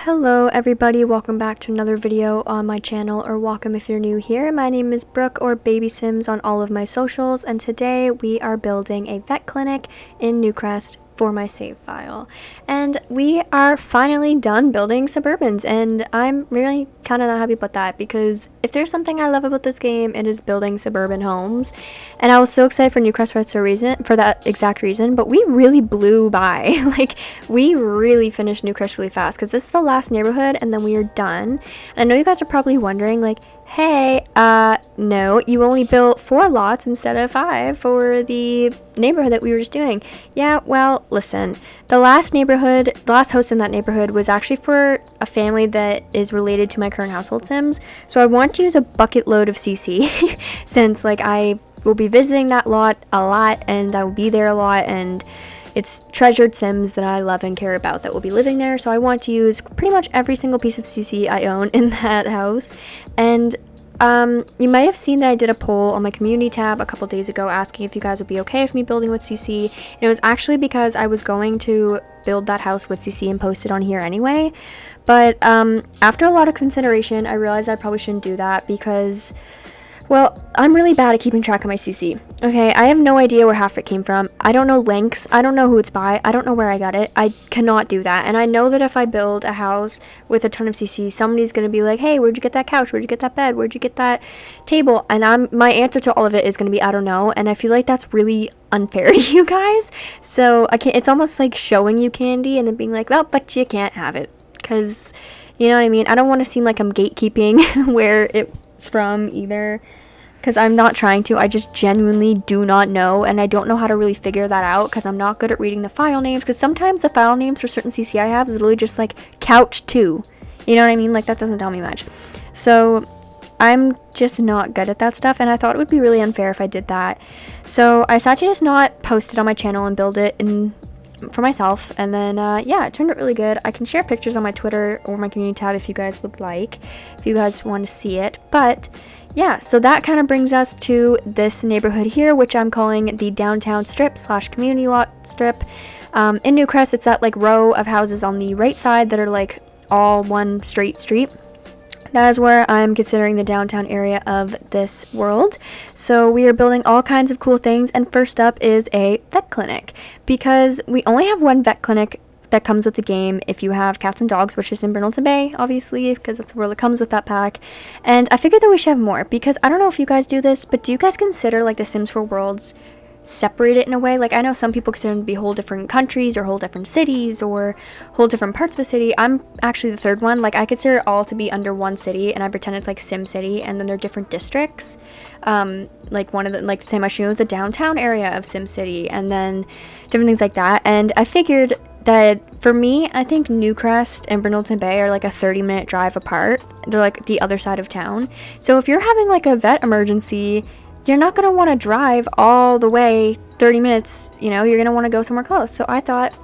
Hello everybody, welcome back to another video on my channel, or welcome if you're new here. My name is Brooke, or Baby Sims on all of my socials, and today we are building a vet clinic in Newcrest for my save file. And we are finally done building Suburbans, and I'm really kind of not happy about that, because if there's something I love about this game, it is building suburban homes. And I was so excited for Newcrest for that exact reason, but we really blew by. Like, we really finished Newcrest really fast, because this is the last neighborhood and then we are done. And I know you guys are probably wondering, like, hey, no, you only built 4 lots instead of 5 for the neighborhood that we were just doing. Yeah, well, listen, the last host in that neighborhood was actually for a family that is related to my current household Sims. So I want to use a bucket load of CC since, like, I will be visiting that lot a lot and I will be there a lot, and it's treasured Sims that I love and care about that will be living there. So I want to use pretty much every single piece of CC I own in that house. And you might have seen that I did a poll on my community tab a couple days ago asking if you guys would be okay with me building with CC. And it was actually because I was going to build that house with CC and post it on here anyway. But after a lot of consideration, I realized I probably shouldn't do that because, well, I'm really bad at keeping track of my CC. Okay, I have no idea where half of it came from. I don't know links. I don't know who it's by. I don't know where I got it. I cannot do that. And I know that if I build a house with a ton of CC, somebody's going to be like, hey, where'd you get that couch? Where'd you get that bed? Where'd you get that table? And my answer to all of it is going to be, I don't know. And I feel like that's really unfair to you guys. So it's almost like showing you candy and then being like, well, but you can't have it. Because, you know what I mean? I don't want to seem like I'm gatekeeping where it's from either, because I'm not trying to. I just genuinely do not know, and I don't know how to really figure that out because I'm not good at reading the file names, because sometimes the file names for certain CC I have is literally just like couch 2, you know what I mean? Like, that doesn't tell me much. So I'm just not good at that stuff, and I thought it would be really unfair if I did that. So I decided to just not post it on my channel and build it for myself. And then yeah, it turned out really good. I can share pictures on my Twitter or my community tab if you guys would like, if you guys want to see it. But yeah, so that kind of brings us to this neighborhood here, which I'm calling the downtown strip / community lot strip. In Newcrest, it's that like row of houses on the right side that are like all one straight street. That is where I'm considering the downtown area of this world. So we are building all kinds of cool things, and first up is a vet clinic, because we only have one vet clinic that comes with the game if you have cats and dogs, which is in Brindleton Bay, obviously, because that's the world that comes with that pack. And I figured that we should have more, because I don't know if you guys do this, but do you guys consider like the Sims 4 worlds separate in a way? Like, I know some people consider them to be whole different countries or whole different cities or whole different parts of a city. I'm actually the third one. Like, I consider it all to be under one city, and I pretend it's like Sim City, and then they're different districts. Like one of the, like, say my show is the downtown area of Sim City, and then different things like that. And I figured that for me, I think Newcrest and Brindleton Bay are like a 30-minute drive apart. They're like the other side of town. So if you're having like a vet emergency, you're not going to want to drive all the way 30 minutes, you know, you're going to want to go somewhere close. So I thought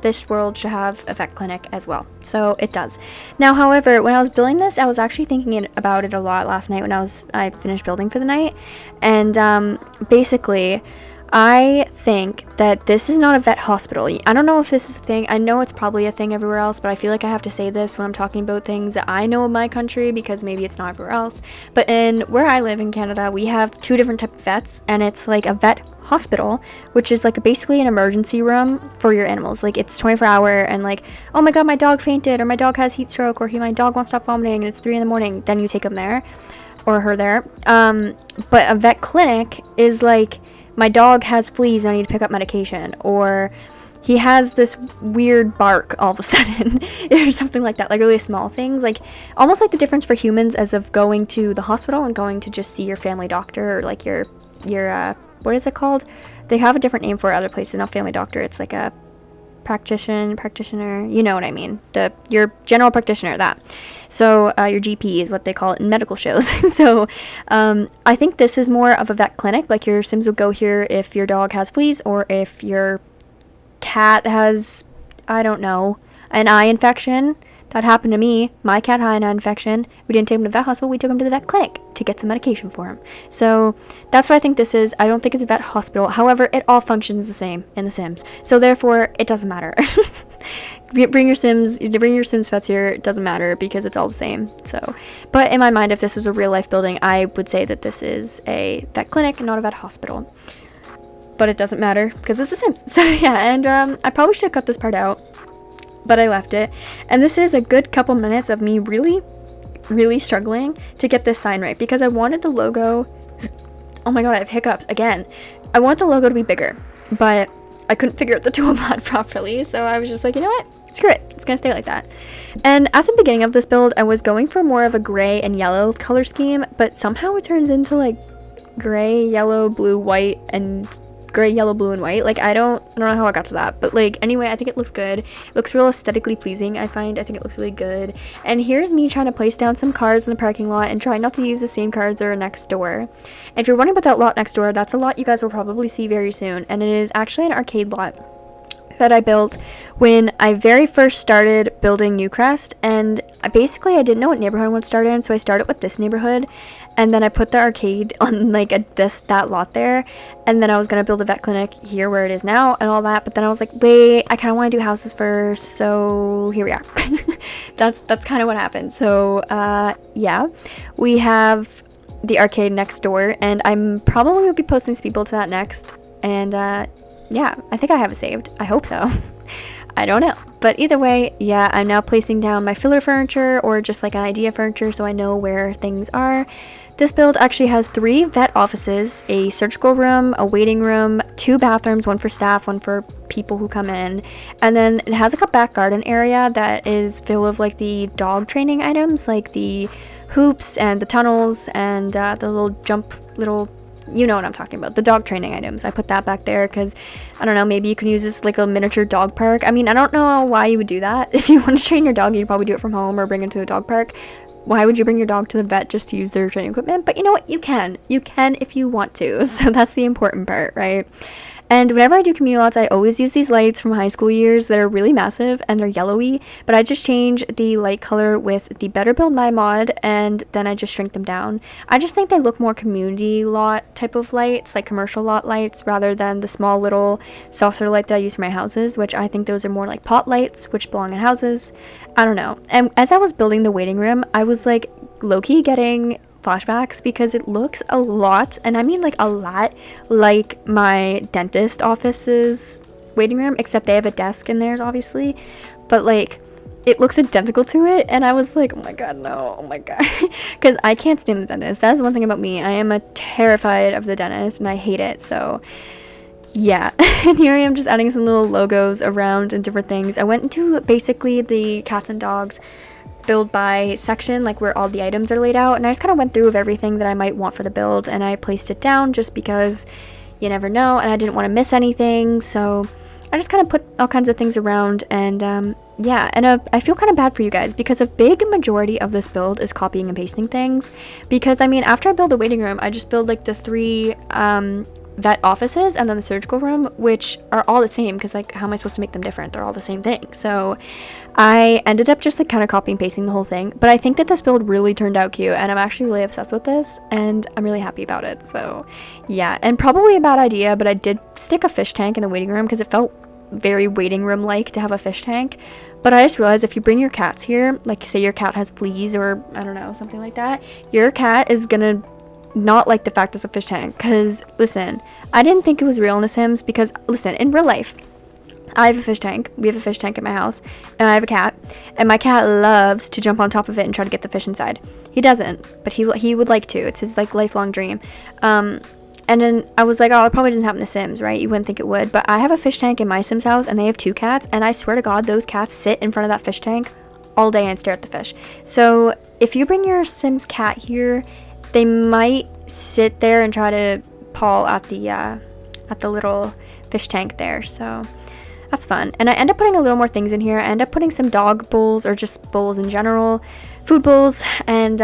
this world should have a vet clinic as well. So it does. Now, however, when I was building this, I was actually thinking about it a lot last night when I finished building for the night. And basically, I think that this is not a vet hospital. I don't know if this is a thing. I know it's probably a thing everywhere else, but I feel like I have to say this when I'm talking about things that I know in my country, because maybe it's not everywhere else. But in where I live in Canada, we have 2 different types of vets, and it's like a vet hospital, which is like basically an emergency room for your animals. Like, it's 24-hour, and like, oh my god, my dog fainted, or my dog has heat stroke, or my dog won't stop vomiting, and it's 3 a.m, then you take him there, or her there. But a vet clinic is like, my dog has fleas and I need to pick up medication, or he has this weird bark all of a sudden, or something like that. Like, really small things, like almost like the difference for humans as of going to the hospital and going to just see your family doctor, or like your what is it called? They have a different name for other places, not family doctor. It's like a practitioner, you know what I mean, your general practitioner, that. So your GP is what they call it in medical shows. So I think this is more of a vet clinic. Like, your Sims will go here if your dog has fleas, or if your cat has, I don't know, an eye infection. That happened to me. My cat had an eye infection. We didn't take him to the vet hospital. We took him to the vet clinic to get some medication for him. So that's what I think this is. I don't think it's a vet hospital. However, it all functions the same in The Sims. So therefore, it doesn't matter. bring your Sims pets here, it doesn't matter because it's all the same. So, but in my mind, if this was a real life building, I would say that this is a vet clinic and not a vet hospital. But it doesn't matter because it's The Sims. So yeah, and I probably should have cut this part out, but I left it. And this is a good couple minutes of me really struggling to get this sign right because I wanted the logo. Oh my god, I have hiccups again. I want the logo to be bigger, but I couldn't figure out the toolpath properly, so I was just like, you know what? Screw it. It's gonna stay like that. And at the beginning of this build, I was going for more of a gray and yellow color scheme, but somehow it turns into like gray, yellow, blue, white, and gray, yellow, blue, and white. Like I don't know how I got to that, but like anyway, I think it looks good. It looks real aesthetically pleasing. I think it looks really good. And here's me trying to place down some cars in the parking lot and try not to use the same cars that are next door. And if you're wondering about that lot next door, that's a lot you guys will probably see very soon, and it is actually an arcade lot that I built when I very first started building Newcrest. And I didn't know what neighborhood I would start in, so I started with this neighborhood, and then I put the arcade on like that lot there, and then I was gonna build a vet clinic here where it is now and all that, but then I was like, wait, I kind of want to do houses first, so here we are. that's kind of what happened. So yeah, we have the arcade next door, and I'm probably will be posting speedbuild to that next. And yeah, I think I have it saved. I hope so. I don't know. But either way, yeah, I'm now placing down my filler furniture or just like an idea furniture so I know where things are. This build actually has 3 vet offices, a surgical room, a waiting room, 2 bathrooms, one for staff, one for people who come in. And then it has like a back garden area that is filled with like the dog training items, like the hoops and the tunnels and the little you know what I'm talking about, the dog training items. I put that back there because I don't know, maybe you can use this like a miniature dog park. I mean, I don't know why you would do that. If you want to train your dog, you'd probably do it from home or bring it to a dog park. Why would you bring your dog to the vet just to use their training equipment? But you know what, you can if you want to. So that's the important part, right? And whenever I do community lots, I always use these lights from high school years that are really massive and they're yellowy, but I just change the light color with the Better Build My mod, and then I just shrink them down. I just think they look more community lot type of lights, like commercial lot lights, rather than the small little saucer light that I use for my houses, which I think those are more like pot lights, which belong in houses. I don't know. And as I was building the waiting room, I was like low-key getting flashbacks because it looks a lot, and I mean like a lot, like my dentist office's waiting room, except they have a desk in there obviously, but like it looks identical to it. And I was like, oh my god, no, oh my god. Because I can't stand the dentist. That's one thing about me. I am terrified of the dentist and I hate it. So yeah. And here I am just adding some little logos around and different things. I went into basically the cats and dogs build by section, like where all the items are laid out, and I just kind of went through of everything that I might want for the build, and I placed it down just because you never know, and I didn't want to miss anything. So I just kind of put all kinds of things around. And yeah, and I feel kind of bad for you guys because a big majority of this build is copying and pasting things, because I mean, after I build the waiting room, I just build like the 3 vet offices and then the surgical room, which are all the same, because like how am I supposed to make them different? They're all the same thing. So I ended up just like kind of copy and pasting the whole thing, but I think that this build really turned out cute, and I'm actually really obsessed with this, and I'm really happy about it. So yeah, and probably a bad idea, but I did stick a fish tank in the waiting room because it felt very waiting room like to have a fish tank. But I just realized if you bring your cats here, like say your cat has fleas or I don't know, something like that, your cat is gonna not like the fact there's a fish tank. Because listen, I didn't think it was real in The Sims, because listen, in real life I have a fish tank. We have a fish tank in my house, and I have a cat, and my cat loves to jump on top of it and try to get the fish inside. He doesn't, but he would like to. It's his like lifelong dream. And then I was like, oh, it probably didn't happen in The Sims, right? You wouldn't think it would, but I have a fish tank in my Sims house, and they have 2 cats, and I swear to God, those cats sit in front of that fish tank all day and stare at the fish. So if you bring your Sims cat here, they might sit there and try to paw at the little fish tank there. So that's fun. And I end up putting a little more things in here. I end up putting some dog bowls, or just bowls in general, food bowls, and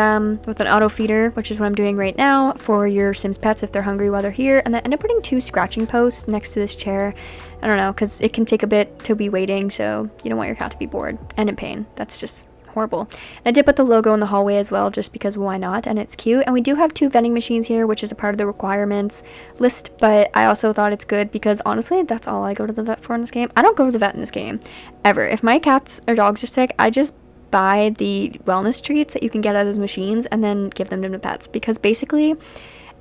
with an auto feeder, which is what I'm doing right now for your Sims pets if they're hungry while they're here. And then I end up putting 2 scratching posts next to this chair. I don't know, because it can take a bit to be waiting, so you don't want your cat to be bored and in pain. That's just horrible. And I did put the logo in the hallway as well, just because why not, and it's cute. And we do have 2 vending machines here, which is a part of the requirements list, but I also thought it's good because honestly, that's all I go to the vet for in this game. I don't go to the vet in this game, ever. If my cats or dogs are sick, I just buy the wellness treats that you can get out of those machines and then give them to the pets, because basically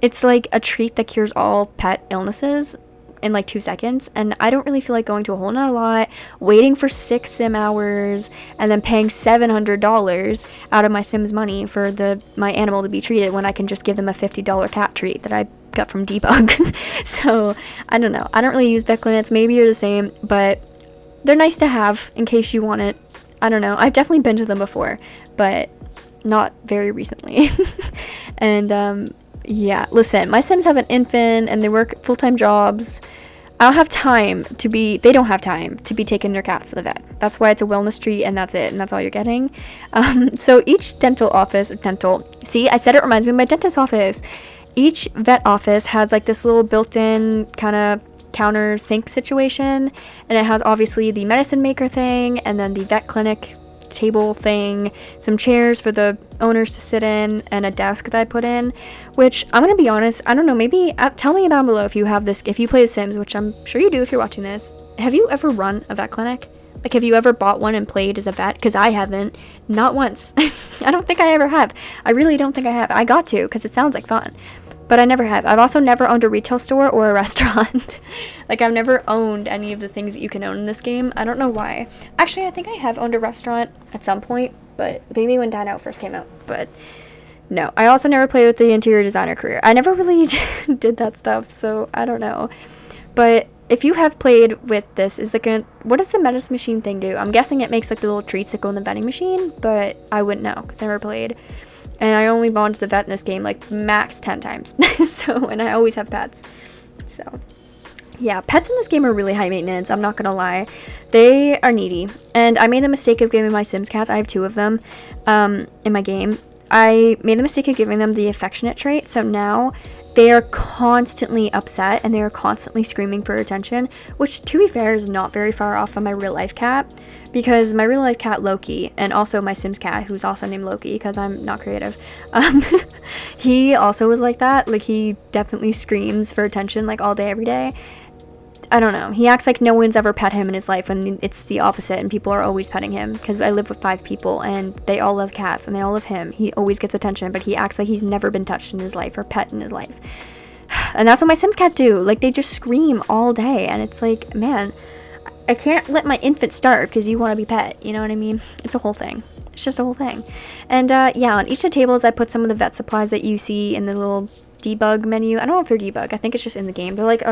it's like a treat that cures all pet illnesses in like 2 seconds, and I don't really feel like going to a whole nother lot, waiting for 6 sim hours, and then paying $700 out of my Sims money for my animal to be treated when I can just give them a $50 cat treat that I got from Debug. So I don't know, I don't really use vet clinics. Maybe you're the same, but they're nice to have in case you want it. I don't know, I've definitely been to them before, but not very recently. And yeah, listen, my Sims have an infant and they work full-time jobs. They don't have time to be taking their cats to the vet. That's why it's a wellness treat, and that's it, and that's all you're getting. So each see, I said it reminds me of my dentist office. Each vet office has like this little built-in kind of counter sink situation, and it has obviously the medicine maker thing, and then the vet clinic table thing, some chairs for the owners to sit in, and a desk that I put in, which I'm gonna be honest, I don't know, maybe tell me down below if you have this, if you play The Sims, which I'm sure you do if you're watching this. Have you ever run a vet clinic? Like, have you ever bought one and played as a vet? Because I haven't, not once. I don't think I ever have. I really don't think I have. I got to, because it sounds like fun, but I never have. I've also never owned a retail store or a restaurant. Like, I've never owned any of the things that you can own in this game. I don't know why. Actually, I think I have owned a restaurant at some point, but maybe when Dine Out first came out. But no, I also never played with the interior designer career. I never really did that stuff, so I don't know. But if you have played with this, what does the medicine machine thing do? I'm guessing it makes like the little treats that go in the vending machine, but I wouldn't know because I never played. And I only gone to the vet in this game like max 10 times. So, and I always have pets. So, yeah, pets in this game are really high maintenance, I'm not gonna lie. They are needy. And I made the mistake of giving my Sims cats, I have 2 of them in my game. I made the mistake of giving them the affectionate trait, so now they are constantly upset and they are constantly screaming for attention, which to be fair is not very far off from my real life cat, because my real life cat Loki, and also my Sims cat, who's also named Loki because I'm not creative, he also was like that. Like, he definitely screams for attention like all day every day. I don't know, he acts like no one's ever pet him in his life when it's the opposite and people are always petting him, because I live with 5 people and they all love cats and they all love him. He always gets attention, but he acts like he's never been touched in his life or pet in his life. And that's what my Sims cat do. Like, they just scream all day, and it's like, man, I can't let my infant starve because you want to be pet, you know what I mean? It's a whole thing. It's just a whole thing. And yeah, on each of the tables I put some of the vet supplies that you see in the little debug menu. I don't know if they're debug, I think it's just in the game. They're like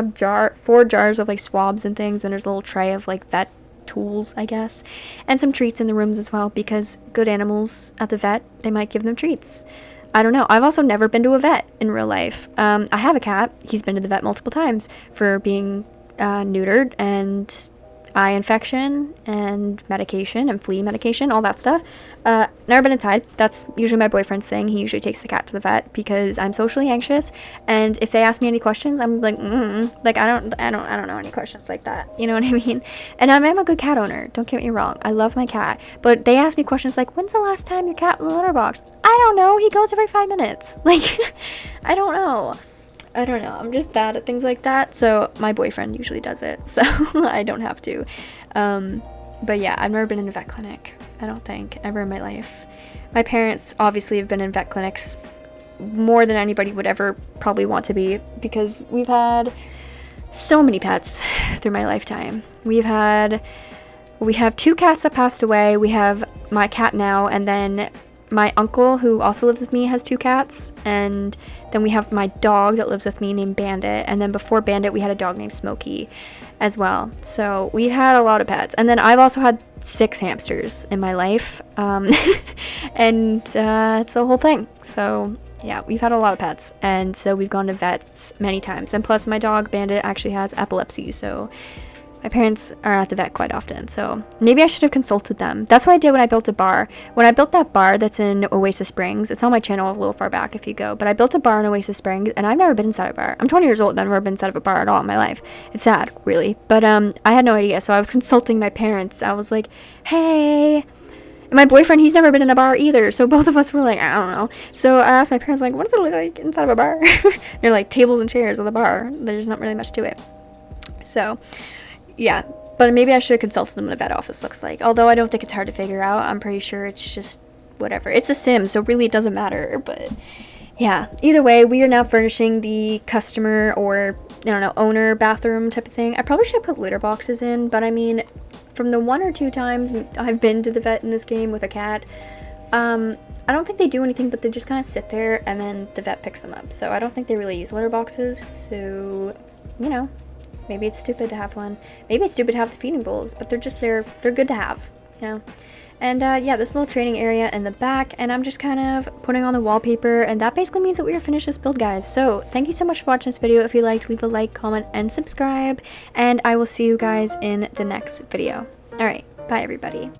4 jars of like swabs and things, and there's a little tray of like vet tools, I guess, and some treats in the rooms as well, because good animals at the vet, they might give them treats. I don't know. I've also never been to a vet in real life. I have a cat. He's been to the vet multiple times for being neutered and eye infection and medication and flea medication, all that stuff. Never been inside. That's usually my boyfriend's thing. He usually takes the cat to the vet because I'm socially anxious, and if they ask me any questions, I'm like, like I don't know any questions like that, you know what I mean? And I'm a good cat owner, don't get me wrong, I love my cat, but they ask me questions like, when's the last time your cat was in the litter box? I don't know, he goes every 5 minutes. Like, I don't know, I'm just bad at things like that, so my boyfriend usually does it, so I don't have to. But yeah, I've never been in a vet clinic, I don't think, ever in my life. My parents obviously have been in vet clinics more than anybody would ever probably want to be, because we've had so many pets through my lifetime. We have 2 cats that passed away, we have my cat now, and then my uncle, who also lives with me, has 2 cats, and then we have my dog that lives with me named Bandit, and then before Bandit we had a dog named Smokey as well. So we had a lot of pets, and then I've also had 6 hamsters in my life, and it's a whole thing. So yeah, we've had a lot of pets, and so we've gone to vets many times, and plus my dog Bandit actually has epilepsy, so my parents are at the vet quite often, so maybe I should have consulted them. That's what I did when I built a bar. When I built that bar that's in Oasis Springs, it's on my channel a little far back if you go, but I built a bar in Oasis Springs, and I've never been inside a bar. I'm 20 years old and I've never been inside of a bar at all in my life. It's sad, really, but I had no idea, so I was consulting my parents. I was like, hey, And my boyfriend, he's never been in a bar either, so both of us were like, I don't know. So I asked my parents, like, what does it look like inside of a bar? They're like, tables and chairs with a bar. There's not really much to it. So, yeah. But maybe I should have consulted them what a vet office looks like. Although I don't think it's hard to figure out. I'm pretty sure it's just whatever. It's a sim, so really it doesn't matter. But yeah, either way, we are now furnishing the customer or, I don't know, owner bathroom type of thing. I probably should put litter boxes in, but I mean, from the 1 or 2 times I've been to the vet in this game with a cat, I don't think they do anything, but they just kind of sit there and then the vet picks them up. So I don't think they really use litter boxes. So, you know, maybe it's stupid to have one. Maybe it's stupid to have the feeding bowls, but they're just there. They're good to have, you know. And yeah, this little training area in the back, and I'm just kind of putting on the wallpaper, and that basically means that we are finished this build, guys. So thank you so much for watching this video. If you liked, leave a like, comment, and subscribe, and I will see you guys in the next video. All right, bye everybody.